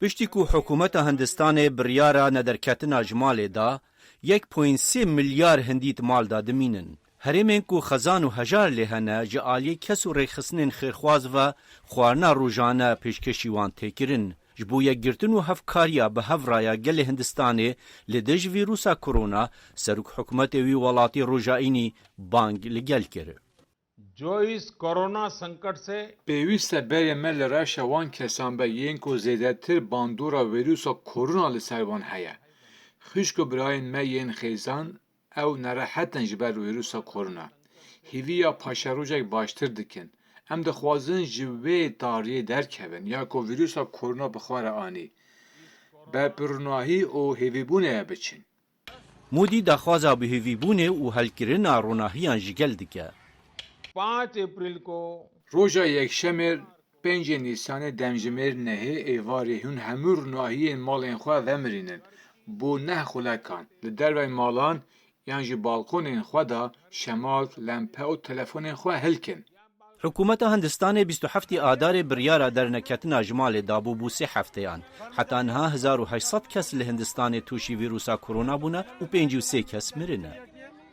پشتی کو حکومت هندستان بریارا ندرکتنا جمال دا 1.3 میلیار هندیت مال دا دمینن. هرمین کو خزان و هجار لهنه جعالی کس و ریخسنین خیرخواز و خوارنا روزانه پیشکشی وان تکرن. جبویا گرتن و هفکاریا به هفرایا گل هندستانه لدج ویروسا کرونا سرک حکومت وی ولاتی روجائینی بانگ لگل کرد. जो इस कोरोना संकट से پێویستە بەرێمە لە ڕاشەوان کەسان بە یەنگ و زێدەتر باندۆرا ڤیرۆسا کۆرونا لە سەروان هەیە. خوشک و برایên me yên xêzan ew nerehetin ji ber vîrusa korona. Hêviya paşerojek baştir dikin. Em dixwazin ji vê dariyê derkevin ya ku vîrusa korona bi xwe re anî. Berpironahî û hêvîbûnê biçin. مودی دخوازا به هیویبونه و هلکرنا روناهیان جگل دکه. 5 अप्रैल को Roja yekşemêr 5 Nîsanê demjimêr nehê êvarê hûn hemû ronahiyên malên xwe vemirînin bo neh xulekan li dervey malan yan ji balkonên xwe da şemal, lempe û telefonên xwe hilkin. حکومت هندستان 27 آدار بریارا در نکتنا جمال دابو بو 3 هفتهان. حتی انها 1800 کس لهندستان توشی ویروسا کرونا بونه و 53 کس مرنه.